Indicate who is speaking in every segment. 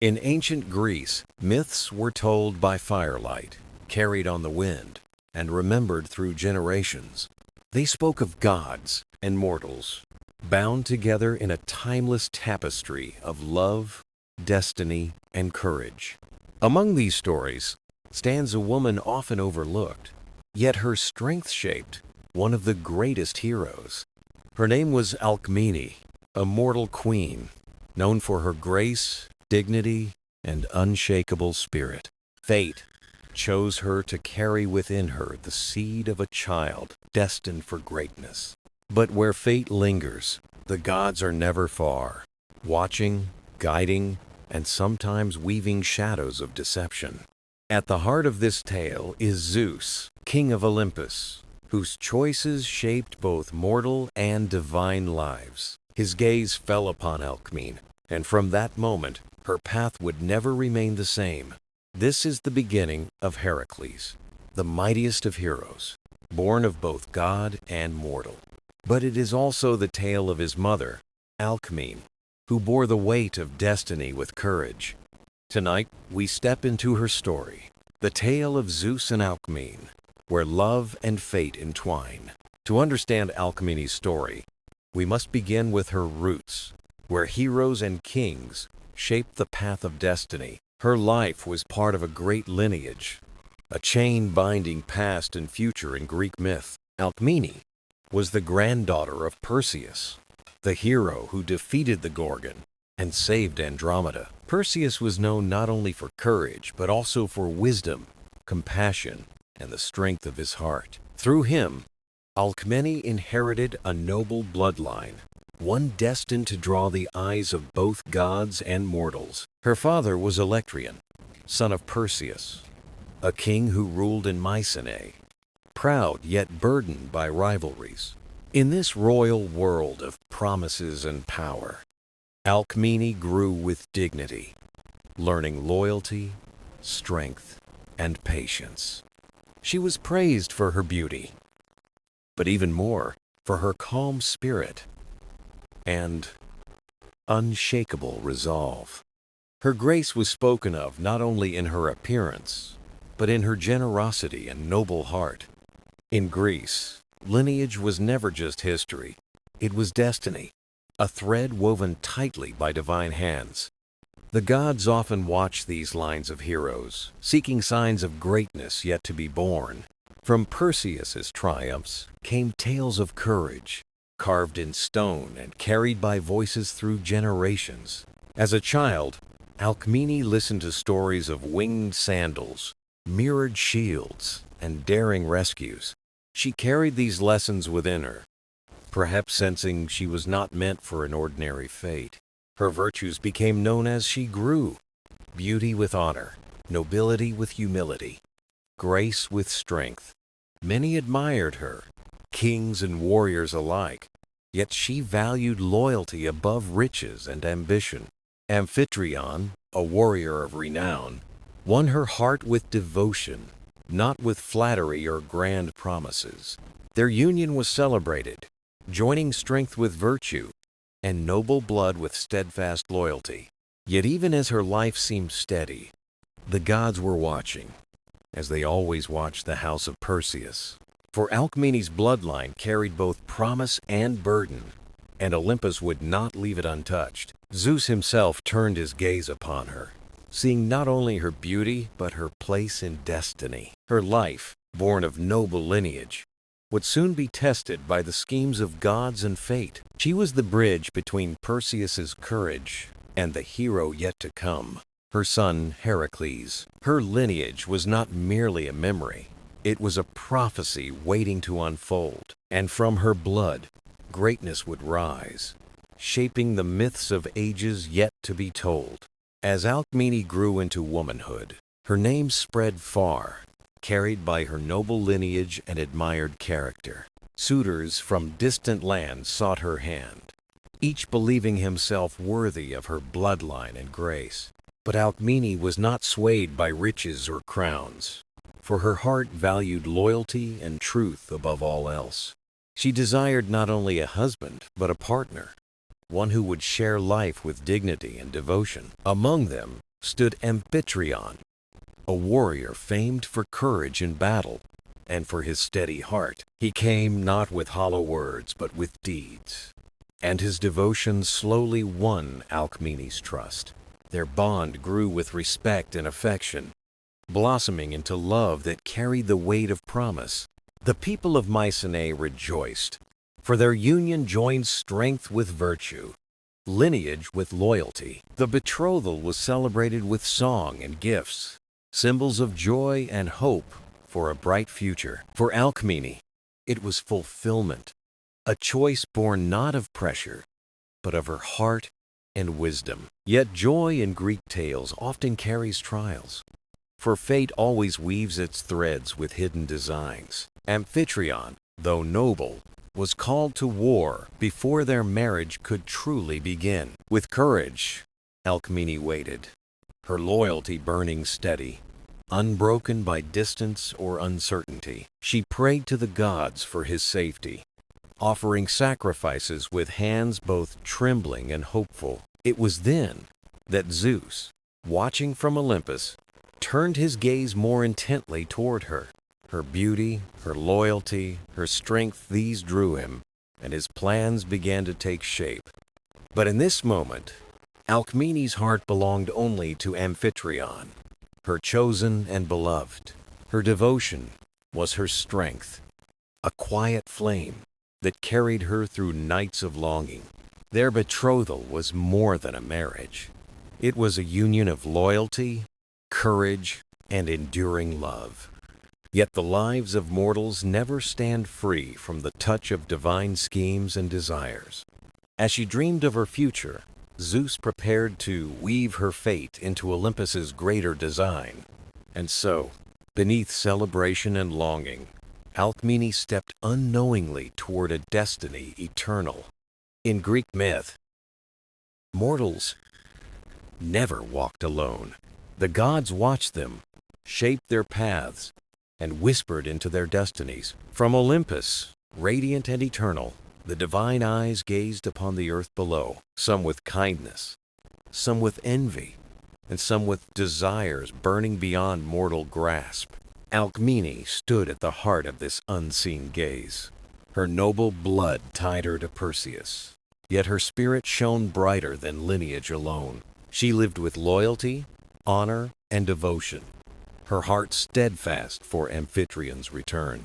Speaker 1: In ancient Greece, myths were told by firelight, carried on the wind, and remembered through generations. They spoke of gods and mortals, bound together in a timeless tapestry of love, destiny, and courage. Among these stories stands a woman often overlooked, yet her strength shaped one of the greatest heroes. Her name was Alcmene, a mortal queen, known for her grace, dignity, and unshakable spirit. Fate chose her to carry within her the seed of a child destined for greatness. But where fate lingers, the gods are never far, watching, guiding, and sometimes weaving shadows of deception. At the heart of this tale is Zeus, king of Olympus, whose choices shaped both mortal and divine lives. His gaze fell upon Alcmene, and from that moment, her path would never remain the same. This is the beginning of Heracles, the mightiest of heroes, born of both god and mortal. But it is also the tale of his mother, Alcmene, who bore the weight of destiny with courage. Tonight, we step into her story, the tale of Zeus and Alcmene, where love and fate entwine. To understand Alcmene's story, we must begin with her roots, where heroes and kings shaped the path of destiny. Her life was part of a great lineage, a chain binding past and future in Greek myth. Alcmene was the granddaughter of Perseus, the hero who defeated the Gorgon and saved Andromeda. Perseus was known not only for courage, but also for wisdom, compassion, and the strength of his heart. Through him, Alcmene inherited a noble bloodline, one destined to draw the eyes of both gods and mortals. Her father was Electrian, son of Perseus, a king who ruled in Mycenae, proud yet burdened by rivalries. In this royal world of promises and power, Alcmene grew with dignity, learning loyalty, strength, and patience. She was praised for her beauty, but even more for her calm spirit and unshakable resolve. Her grace was spoken of not only in her appearance, but in her generosity and noble heart. In Greece, lineage was never just history, it was destiny, a thread woven tightly by divine hands. The gods often watched these lines of heroes, seeking signs of greatness yet to be born. From Perseus's triumphs came tales of courage, carved in stone and carried by voices through generations. As a child, Alcmene listened to stories of winged sandals, mirrored shields, and daring rescues. She carried these lessons within her, perhaps sensing she was not meant for an ordinary fate. Her virtues became known as she grew: beauty with honor, nobility with humility, grace with strength. Many admired her, kings and warriors alike, yet she valued loyalty above riches and ambition. Amphitryon, a warrior of renown, won her heart with devotion, not with flattery or grand promises. Their union was celebrated, joining strength with virtue and noble blood with steadfast loyalty. Yet even as her life seemed steady, the gods were watching, as they always watched the house of Perseus. For Alcmene's bloodline carried both promise and burden, and Olympus would not leave it untouched. Zeus himself turned his gaze upon her, seeing not only her beauty, but her place in destiny. Her life, born of noble lineage, would soon be tested by the schemes of gods and fate. She was the bridge between Perseus's courage and the hero yet to come, her son Heracles. Her lineage was not merely a memory, it was a prophecy waiting to unfold. And from her blood, greatness would rise, shaping the myths of ages yet to be told. As Alcmene grew into womanhood, her name spread far, carried by her noble lineage and admired character. Suitors from distant lands sought her hand, each believing himself worthy of her bloodline and grace. But Alcmene was not swayed by riches or crowns, for her heart valued loyalty and truth above all else. She desired not only a husband, but a partner, one who would share life with dignity and devotion. Among them stood Amphitryon, a warrior famed for courage in battle and for his steady heart. He came not with hollow words, but with deeds. And his devotion slowly won Alcmene's trust. Their bond grew with respect and affection, blossoming into love that carried the weight of promise. The people of Mycenae rejoiced, for their union joined strength with virtue, lineage with loyalty. The betrothal was celebrated with song and gifts, symbols of joy and hope for a bright future. For Alcmene, it was fulfillment, a choice born not of pressure, but of her heart and wisdom. Yet joy in Greek tales often carries trials, for fate always weaves its threads with hidden designs. Amphitryon, though noble, was called to war before their marriage could truly begin. With courage, Alcmene waited, her loyalty burning steady, unbroken by distance or uncertainty. She prayed to the gods for his safety, offering sacrifices with hands both trembling and hopeful. It was then that Zeus, watching from Olympus, turned his gaze more intently toward her. Her beauty, her loyalty, her strength, these drew him, and his plans began to take shape. But in this moment, Alcmene's heart belonged only to Amphitryon, her chosen and beloved. Her devotion was her strength, a quiet flame that carried her through nights of longing. Their betrothal was more than a marriage. It was a union of loyalty, courage, and enduring love. Yet the lives of mortals never stand free from the touch of divine schemes and desires. As she dreamed of her future, Zeus prepared to weave her fate into Olympus's greater design. And so, beneath celebration and longing, Alcmene stepped unknowingly toward a destiny eternal. In Greek myth, mortals never walked alone. The gods watched them, shaped their paths, and whispered into their destinies. From Olympus, radiant and eternal, the divine eyes gazed upon the earth below, some with kindness, some with envy, and some with desires burning beyond mortal grasp. Alcmene stood at the heart of this unseen gaze. Her noble blood tied her to Perseus, yet her spirit shone brighter than lineage alone. She lived with loyalty, honor, and devotion, her heart steadfast for Amphitryon's return.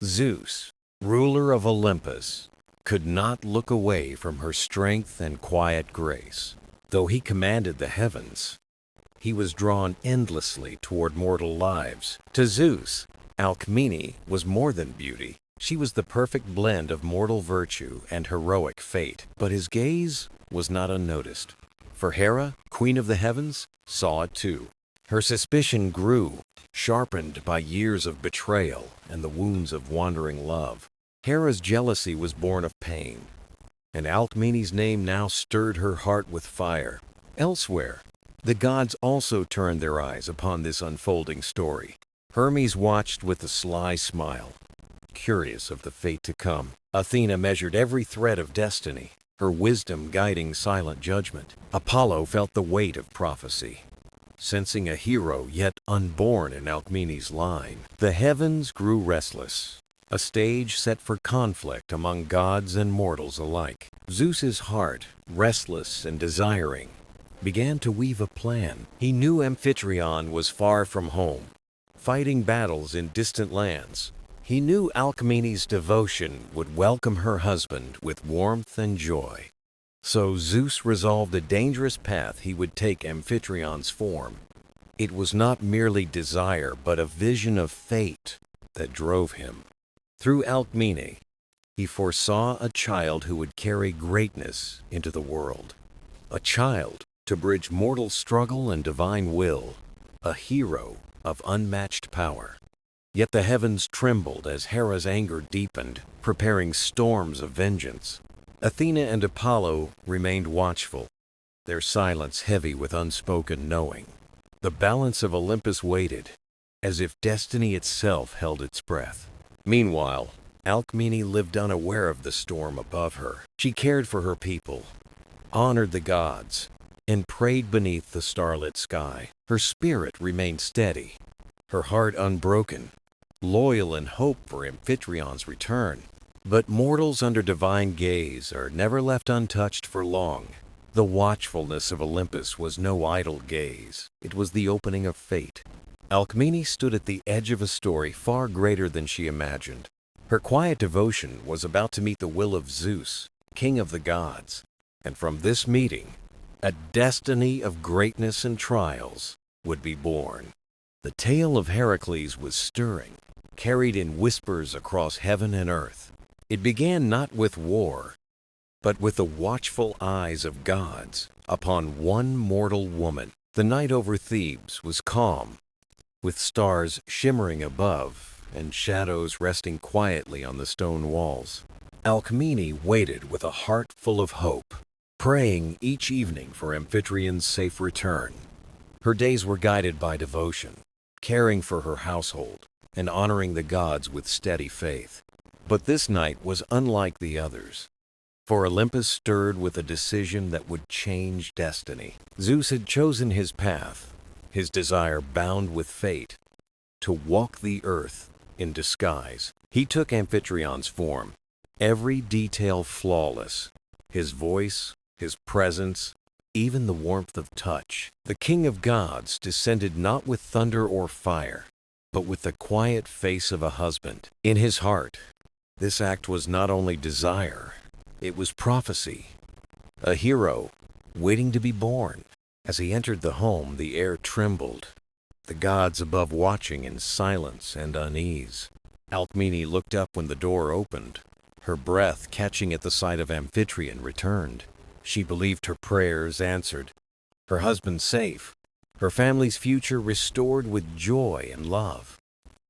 Speaker 1: Zeus, ruler of Olympus, could not look away from her strength and quiet grace. Though he commanded the heavens, he was drawn endlessly toward mortal lives. To Zeus, Alcmene was more than beauty. She was the perfect blend of mortal virtue and heroic fate. But his gaze was not unnoticed, for Hera, queen of the heavens, saw it too. Her suspicion grew, sharpened by years of betrayal and the wounds of wandering love. Hera's jealousy was born of pain, and Alcmene's name now stirred her heart with fire. Elsewhere, the gods also turned their eyes upon this unfolding story. Hermes watched with a sly smile, curious of the fate to come. Athena measured every thread of destiny, her wisdom guiding silent judgment. Apollo felt the weight of prophecy, sensing a hero yet unborn in Alcmene's line. The heavens grew restless, a stage set for conflict among gods and mortals alike. Zeus's heart, restless and desiring, began to weave a plan. He knew Amphitryon was far from home, fighting battles in distant lands. He knew Alcmene's devotion would welcome her husband with warmth and joy. So Zeus resolved a dangerous path he would take Amphitryon's form. It was not merely desire, but a vision of fate that drove him. Through Alcmene, he foresaw a child who would carry greatness into the world. A child to bridge mortal struggle and divine will. A hero of unmatched power. Yet the heavens trembled as Hera's anger deepened, preparing storms of vengeance. Athena and Apollo remained watchful, their silence heavy with unspoken knowing. The balance of Olympus waited, as if destiny itself held its breath. Meanwhile, Alcmene lived unaware of the storm above her. She cared for her people, honored the gods, and prayed beneath the starlit sky. Her spirit remained steady, her heart unbroken, loyal in hope for Amphitryon's return. But mortals under divine gaze are never left untouched for long. The watchfulness of Olympus was no idle gaze. It was the opening of fate. Alcmene stood at the edge of a story far greater than she imagined. Her quiet devotion was about to meet the will of Zeus, king of the gods. And from this meeting, a destiny of greatness and trials would be born. The tale of Heracles was stirring, carried in whispers across heaven and earth. It began not with war, but with the watchful eyes of gods upon one mortal woman. The night over Thebes was calm, with stars shimmering above and shadows resting quietly on the stone walls. Alcmene waited with a heart full of hope, praying each evening for Amphitryon's safe return. Her days were guided by devotion, caring for her household and honoring the gods with steady faith. But this night was unlike the others, for Olympus stirred with a decision that would change destiny. Zeus had chosen his path, his desire bound with fate, to walk the earth in disguise. He took Amphitryon's form, every detail flawless, his voice, his presence, even the warmth of touch. The king of gods descended not with thunder or fire, but with the quiet face of a husband. In his heart, this act was not only desire, it was prophecy, a hero waiting to be born. As he entered the home, the air trembled, the gods above watching in silence and unease. Alcmene looked up when the door opened, her breath catching at the sight of Amphitryon returned. She believed her prayers answered, her husband safe, her family's future restored with joy and love.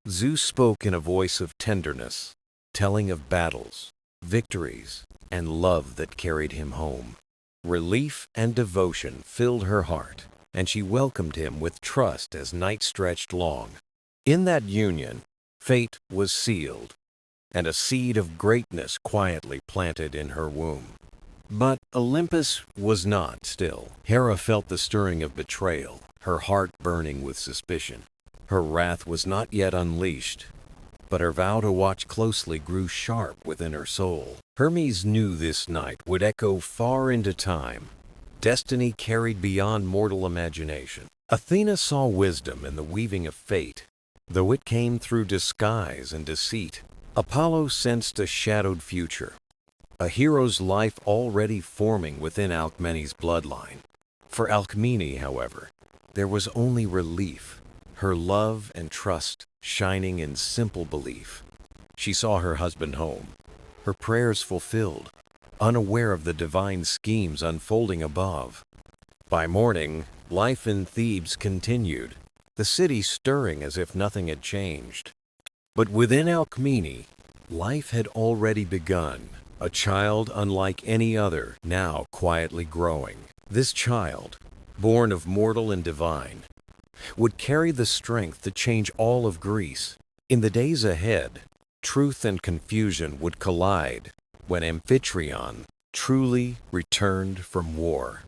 Speaker 1: Zeus spoke in a voice of tenderness, telling of battles, victories, and love that carried him home. Relief and devotion filled her heart, and she welcomed him with trust as night stretched long. In that union, fate was sealed, and a seed of greatness quietly planted in her womb. But Olympus was not still. Hera felt the stirring of betrayal, her heart burning with suspicion. Her wrath was not yet unleashed, but her vow to watch closely grew sharp within her soul. Hermes knew this night would echo far into time, destiny carried beyond mortal imagination. Athena saw wisdom in the weaving of fate, though it came through disguise and deceit. Apollo sensed a shadowed future, a hero's life already forming within Alcmene's bloodline. For Alcmene, however, there was only relief, her love and trust shining in simple belief. She saw her husband home, her prayers fulfilled, unaware of the divine schemes unfolding above. By morning, life in Thebes continued, the city stirring as if nothing had changed. But within Alcmene, life had already begun, a child unlike any other, now quietly growing. This child, born of mortal and divine, would carry the strength to change all of Greece. In the days ahead, truth and confusion would collide when Amphitryon truly returned from war.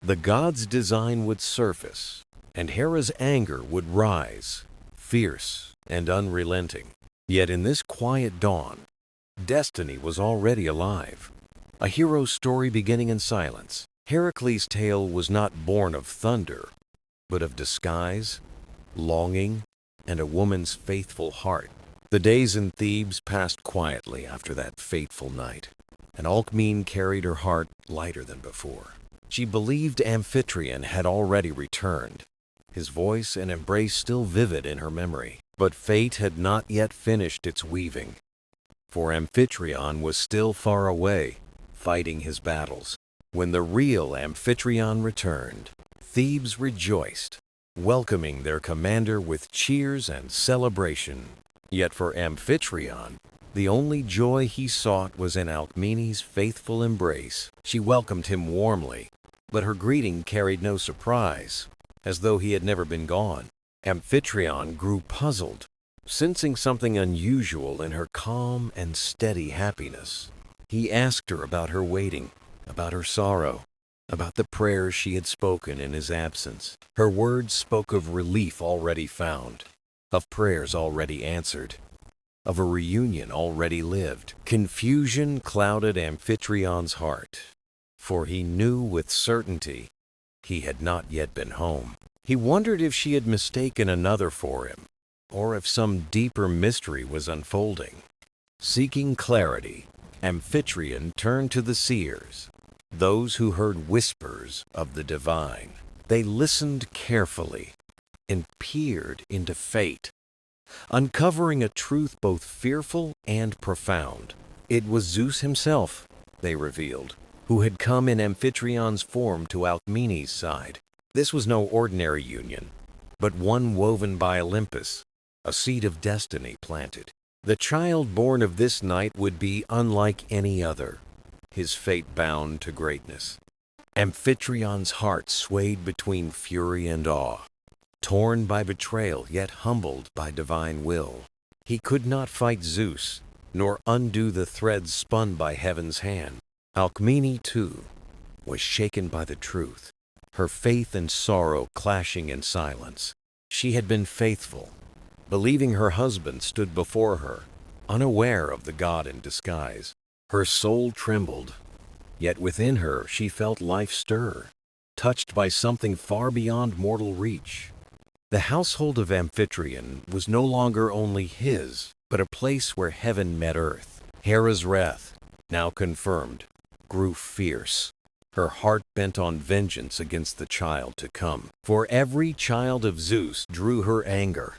Speaker 1: The gods' design would surface, and Hera's anger would rise, fierce and unrelenting. Yet in this quiet dawn, destiny was already alive, a hero's story beginning in silence. Heracles' tale was not born of thunder, but of disguise, longing, and a woman's faithful heart. The days in Thebes passed quietly after that fateful night, and Alcmene carried her heart lighter than before. She believed Amphityon had already returned, his voice and embrace still vivid in her memory. But fate had not yet finished its weaving, for Amphityon was still far away, fighting his battles. When the real Amphityon returned, Thebes rejoiced, welcoming their commander with cheers and celebration. Yet for Amphityon, the only joy he sought was in Alcmene's faithful embrace. She welcomed him warmly, but her greeting carried no surprise, as though he had never been gone. Amphityon grew puzzled, sensing something unusual in her calm and steady happiness. He asked her about her waiting, about her sorrow, about the prayers she had spoken in his absence. Her words spoke of relief already found, of prayers already answered, of a reunion already lived. Confusion clouded Amphitryon's heart, for he knew with certainty he had not yet been home. He wondered if she had mistaken another for him, or if some deeper mystery was unfolding. Seeking clarity, Amphitryon turned to the seers, those who heard whispers of the divine. They listened carefully and peered into fate, uncovering a truth both fearful and profound. It was Zeus himself, they revealed, who had come in Amphitryon's form to Alcmene's side. This was no ordinary union, but one woven by Olympus, a seed of destiny planted. The child born of this night would be unlike any other, his fate bound to greatness. Amphitryon's heart swayed between fury and awe, torn by betrayal yet humbled by divine will. He could not fight Zeus, nor undo the threads spun by heaven's hand. Alcmene, too, was shaken by the truth, her faith and sorrow clashing in silence. She had been faithful, believing her husband stood before her, unaware of the god in disguise. Her soul trembled, yet within her she felt life stir, touched by something far beyond mortal reach. The household of Amphitryon was no longer only his, but a place where heaven met earth. Hera's wrath, now confirmed, grew fierce, her heart bent on vengeance against the child to come. For every child of Zeus drew her anger,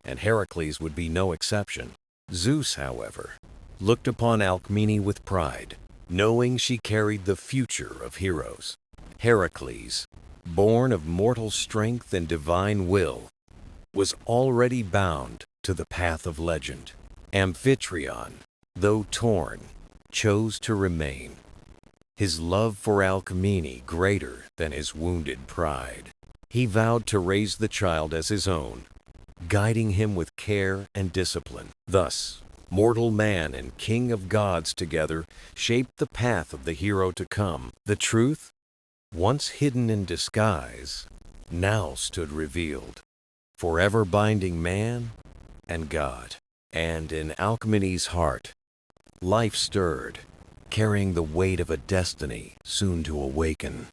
Speaker 1: and Heracles would be no exception. Zeus, however, looked upon Alcmene with pride, knowing she carried the future of heroes. Heracles, born of mortal strength and divine will, was already bound to the path of legend. Amphitryon, though torn, chose to remain, his love for Alcmene greater than his wounded pride. He vowed to raise the child as his own, guiding him with care and discipline. Thus, mortal man and king of gods together shaped the path of the hero to come. The truth, once hidden in disguise, now stood revealed, forever binding man and God. And in Alcmene's heart, life stirred, carrying the weight of a destiny soon to awaken.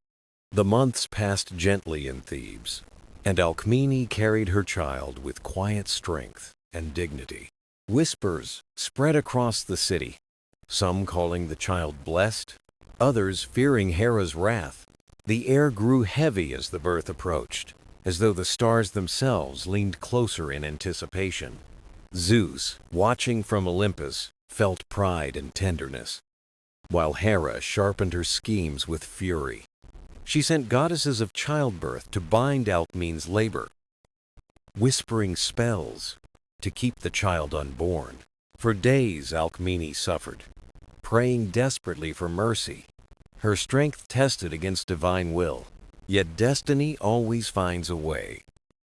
Speaker 1: The months passed gently in Thebes, and Alcmene carried her child with quiet strength and dignity. Whispers spread across the city, some calling the child blessed, others fearing Hera's wrath. The air grew heavy as the birth approached, as though the stars themselves leaned closer in anticipation. Zeus, watching from Olympus, felt pride and tenderness, while Hera sharpened her schemes with fury. She sent goddesses of childbirth to bind Alcmene's labor, whispering spells to keep the child unborn. For days Alcmene suffered, praying desperately for mercy, her strength tested against divine will. Yet destiny always finds a way,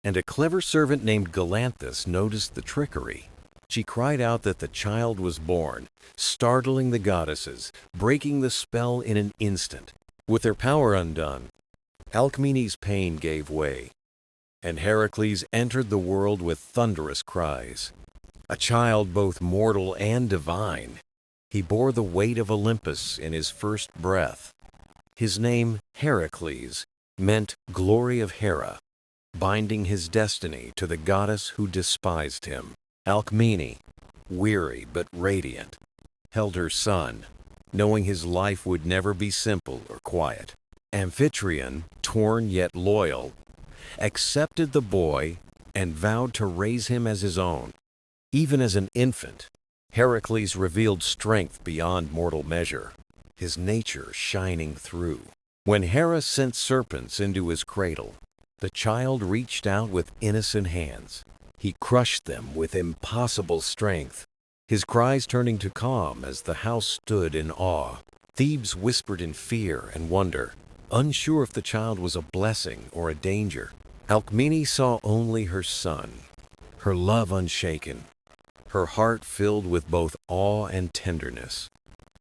Speaker 1: and a clever servant named Galanthus noticed the trickery. She cried out that the child was born, startling the goddesses, breaking the spell in an instant. With their power undone, Alcmene's pain gave way, and Heracles entered the world with thunderous cries. A child both mortal and divine, he bore the weight of Olympus in his first breath. His name, Heracles, meant glory of Hera, binding his destiny to the goddess who despised him. Alcmene, weary but radiant, held her son, knowing his life would never be simple or quiet. Amphitryon, torn yet loyal, accepted the boy and vowed to raise him as his own. Even as an infant, Heracles revealed strength beyond mortal measure, his nature shining through. When Hera sent serpents into his cradle, the child reached out with innocent hands. He crushed them with impossible strength, his cries turning to calm as the house stood in awe. Thebes whispered in fear and wonder, unsure if the child was a blessing or a danger. Alcmene saw only her son, her love unshaken, her heart filled with both awe and tenderness.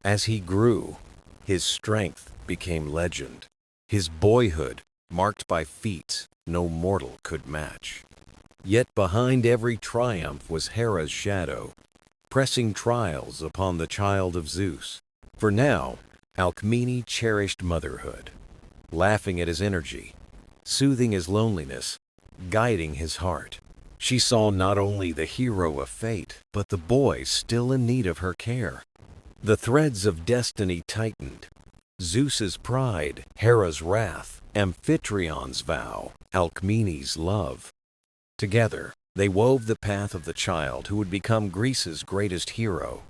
Speaker 1: As he grew, his strength became legend, his boyhood marked by feats no mortal could match. Yet behind every triumph was Hera's shadow, pressing trials upon the child of Zeus. For now, Alcmene cherished motherhood, laughing at his energy, soothing his loneliness, guiding his heart. She saw not only the hero of fate, but the boy still in need of her care. The threads of destiny tightened. Zeus's pride, Hera's wrath, Amphitryon's vow, Alcmene's love. Together, they wove the path of the child who would become Greece's greatest hero.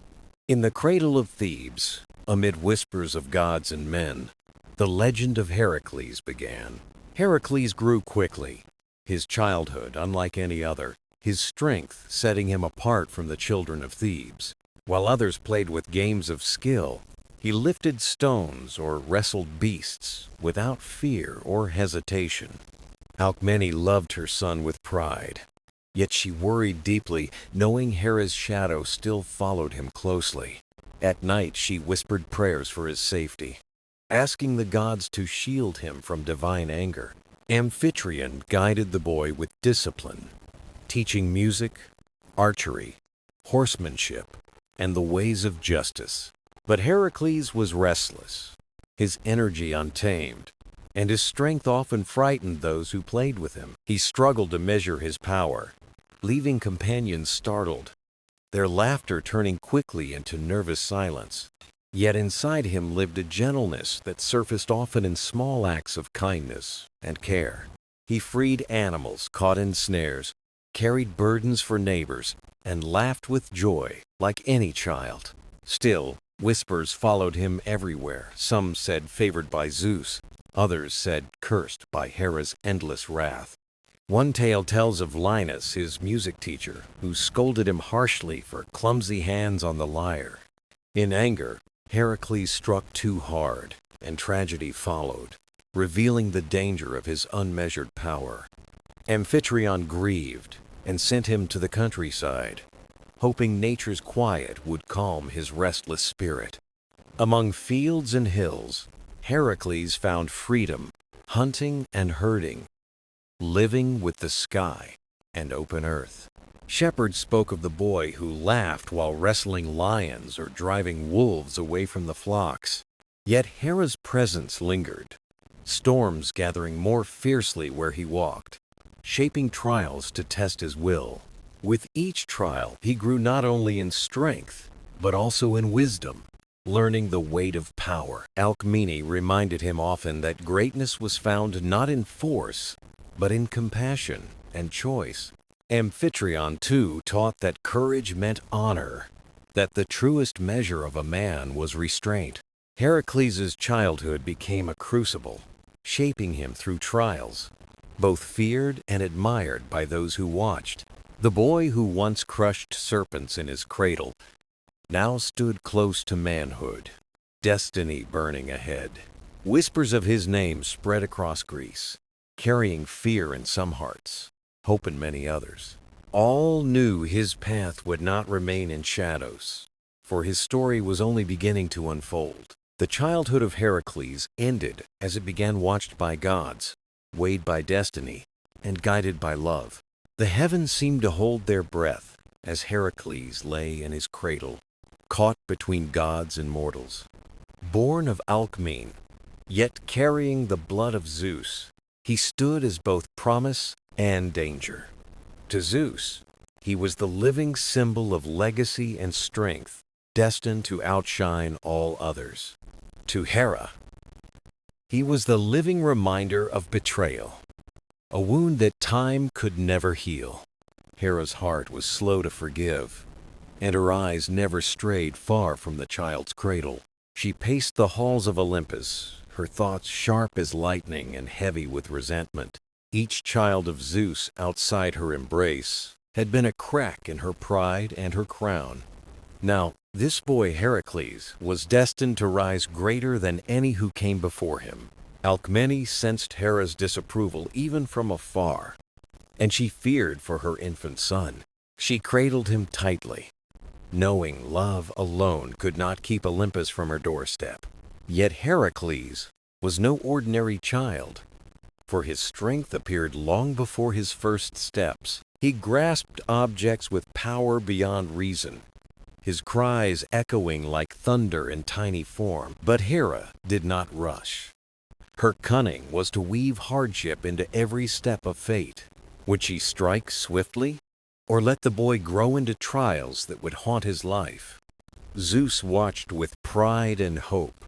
Speaker 1: In the cradle of Thebes, amid whispers of gods and men, the legend of Heracles began. Heracles grew quickly, his childhood unlike any other, his strength setting him apart from the children of Thebes. While others played with games of skill, he lifted stones or wrestled beasts without fear or hesitation. Alcmene loved her son with pride, yet she worried deeply, knowing Hera's shadow still followed him closely. At night she whispered prayers for his safety, asking the gods to shield him from divine anger. Amphitryon guided the boy with discipline, teaching music, archery, horsemanship, and the ways of justice. But Heracles was restless, his energy untamed, and his strength often frightened those who played with him. He struggled to measure his power, leaving companions startled, their laughter turning quickly into nervous silence. Yet inside him lived a gentleness that surfaced often in small acts of kindness and care. He freed animals caught in snares, carried burdens for neighbors, and laughed with joy like any child. Still, whispers followed him everywhere. Some said favored by Zeus, others said cursed by Hera's endless wrath. One tale tells of Linus, his music teacher, who scolded him harshly for clumsy hands on the lyre. In anger, Heracles struck too hard, and tragedy followed, revealing the danger of his unmeasured power. Amphitryon grieved and sent him to the countryside, hoping nature's quiet would calm his restless spirit. Among fields and hills, Heracles found freedom, hunting and herding, living with the sky and open earth. Shepherds spoke of the boy who laughed while wrestling lions or driving wolves away from the flocks. Yet Hera's presence lingered, storms gathering more fiercely where he walked, shaping trials to test his will. With each trial, he grew not only in strength, but also in wisdom, learning the weight of power. Alcmene reminded him often that greatness was found not in force, but in compassion and choice. Amphitryon, too, taught that courage meant honor, that the truest measure of a man was restraint. Heracles' childhood became a crucible, shaping him through trials, both feared and admired by those who watched. The boy who once crushed serpents in his cradle now stood close to manhood, destiny burning ahead. Whispers of his name spread across Greece, carrying fear in some hearts, hope in many others. All knew his path would not remain in shadows, for his story was only beginning to unfold. The childhood of Heracles ended as it began, watched by gods, weighed by destiny, and guided by love. The heavens seemed to hold their breath as Heracles lay in his cradle, caught between gods and mortals. Born of Alcmene, yet carrying the blood of Zeus, he stood as both promise and danger. To Zeus, he was the living symbol of legacy and strength, destined to outshine all others. To Hera, he was the living reminder of betrayal, a wound that time could never heal. Hera's heart was slow to forgive, and her eyes never strayed far from the child's cradle. She paced the halls of Olympus, her thoughts sharp as lightning and heavy with resentment. Each child of Zeus outside her embrace had been a crack in her pride and her crown. Now, this boy Heracles was destined to rise greater than any who came before him. Alcmene sensed Hera's disapproval even from afar, and she feared for her infant son. She cradled him tightly, knowing love alone could not keep Olympus from her doorstep. Yet Heracles was no ordinary child, for his strength appeared long before his first steps. He grasped objects with power beyond reason, his cries echoing like thunder in tiny form. But Hera did not rush. Her cunning was to weave hardship into every step of fate. Would she strike swiftly, or let the boy grow into trials that would haunt his life? Zeus watched with pride and hope,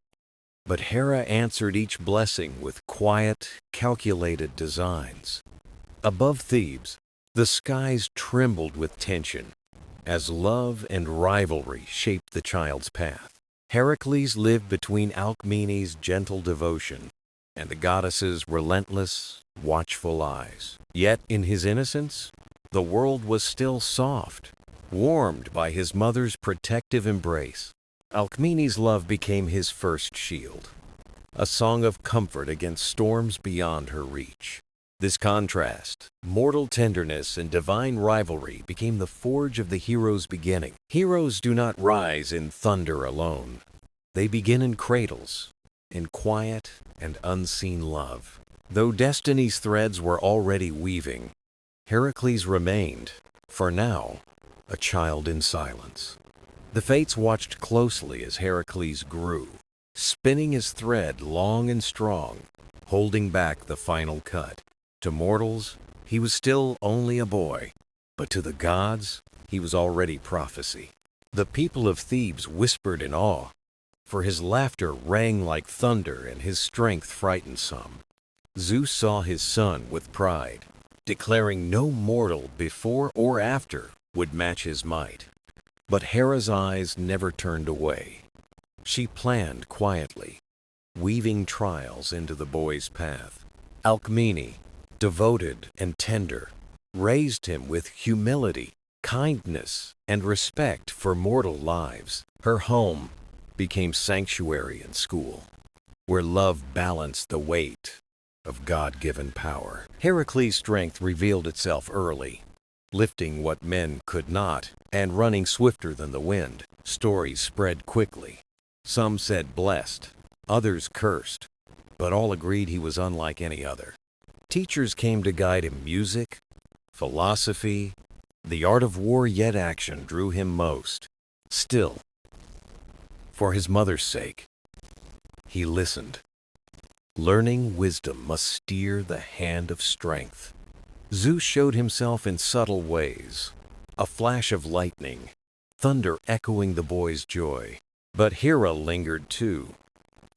Speaker 1: but Hera answered each blessing with quiet, calculated designs. Above Thebes, the skies trembled with tension as love and rivalry shaped the child's path. Heracles lived between Alcmene's gentle devotion and the goddess's relentless, watchful eyes. Yet in his innocence, the world was still soft, warmed by his mother's protective embrace. Alcmene's love became his first shield, a song of comfort against storms beyond her reach. This contrast, mortal tenderness and divine rivalry, became the forge of the hero's beginning. Heroes do not rise in thunder alone. They begin in cradles, in quiet and unseen love. Though destiny's threads were already weaving, Heracles remained, for now, a child in silence. The fates watched closely as Heracles grew, spinning his thread long and strong, holding back the final cut. To mortals, he was still only a boy, but to the gods, he was already prophecy. The people of Thebes whispered in awe, for his laughter rang like thunder and his strength frightened some. Zeus saw his son with pride, declaring no mortal before or after would match his might. But Hera's eyes never turned away. She planned quietly, weaving trials into the boy's path. Alcmene, devoted and tender, raised him with humility, kindness, and respect for mortal lives. Her home became sanctuary and school, where love balanced the weight of God-given power. Heracles' strength revealed itself early, lifting what men could not and running swifter than the wind. Stories spread quickly. Some said blessed, others cursed, but all agreed he was unlike any other. Teachers came to guide him. Music, philosophy, the art of war, yet action drew him most. Still, for his mother's sake, he listened. Learning wisdom must steer the hand of strength. Zeus showed himself in subtle ways, a flash of lightning, thunder echoing the boy's joy. But Hera lingered too,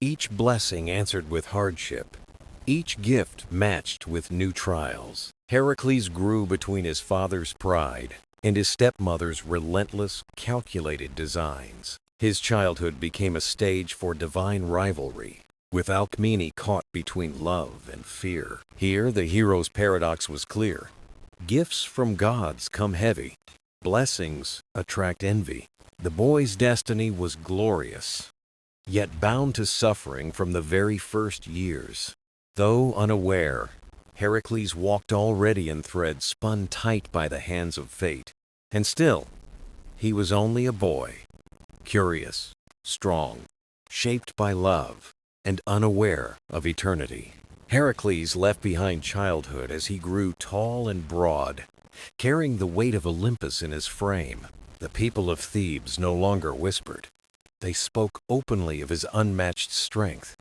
Speaker 1: each blessing answered with hardship, each gift matched with new trials. Heracles grew between his father's pride and his stepmother's relentless, calculated designs. His childhood became a stage for divine rivalry, with Alcmene caught between love and fear. Here, the hero's paradox was clear. Gifts from gods come heavy. Blessings attract envy. The boy's destiny was glorious, yet bound to suffering from the very first years. Though unaware, Heracles walked already in threads spun tight by the hands of fate. And still, he was only a boy, curious, strong, shaped by love, and unaware of eternity. Heracles left behind childhood as he grew tall and broad, carrying the weight of Olympus in his frame. The people of Thebes no longer whispered. They spoke openly of his unmatched strength.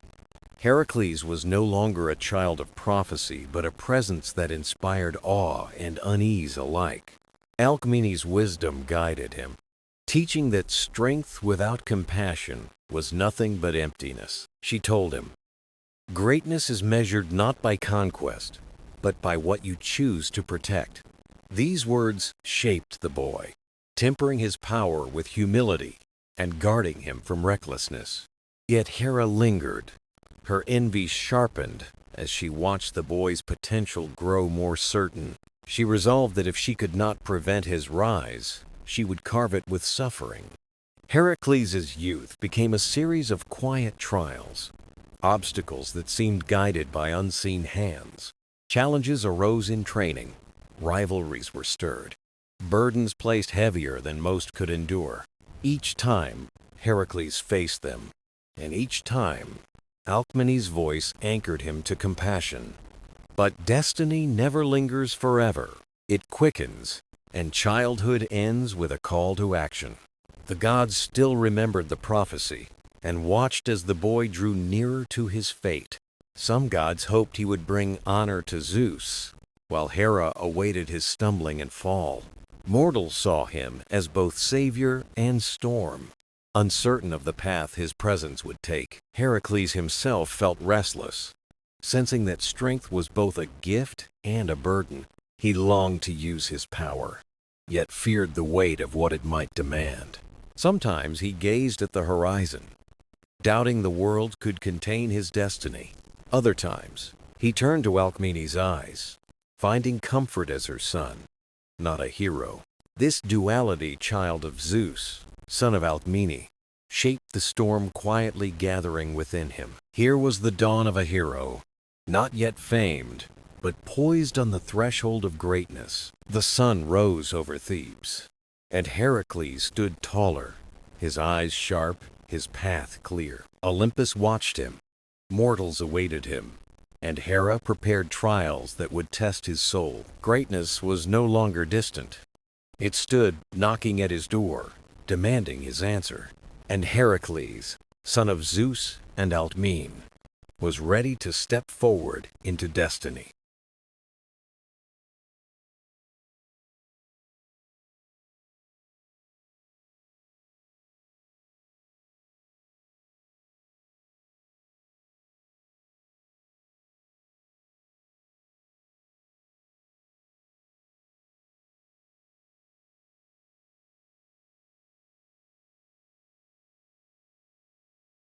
Speaker 1: Heracles was no longer a child of prophecy, but a presence that inspired awe and unease alike. Alcmene's wisdom guided him, teaching that strength without compassion was nothing but emptiness. She told him, "Greatness is measured not by conquest, but by what you choose to protect." These words shaped the boy, tempering his power with humility and guarding him from recklessness. Yet Hera lingered, her envy sharpened as she watched the boy's potential grow more certain. She resolved that if she could not prevent his rise, she would carve it with suffering. Heracles' youth became a series of quiet trials, obstacles that seemed guided by unseen hands. Challenges arose in training, rivalries were stirred, burdens placed heavier than most could endure. Each time, Heracles faced them, and each time, Alcmene's voice anchored him to compassion. But destiny never lingers forever. It quickens, and childhood ends with a call to action. The gods still remembered the prophecy and watched as the boy drew nearer to his fate. Some gods hoped he would bring honor to Zeus, while Hera awaited his stumbling and fall. Mortals saw him as both savior and storm, uncertain of the path his presence would take. Heracles himself felt restless, sensing that strength was both a gift and a burden. He longed to use his power, yet feared the weight of what it might demand. Sometimes he gazed at the horizon, doubting the world could contain his destiny. Other times, he turned to Alcmene's eyes, finding comfort as her son, not a hero. This duality, child of Zeus, son of Alcmene, shaped the storm quietly gathering within him. Here was the dawn of a hero, not yet famed, but poised on the threshold of greatness. The sun rose over Thebes, and Heracles stood taller, his eyes sharp, his path clear. Olympus watched him, mortals awaited him, and Hera prepared trials that would test his soul. Greatness was no longer distant. It stood knocking at his door, demanding his answer. And Heracles, son of Zeus and Alcmene, was ready to step forward into destiny.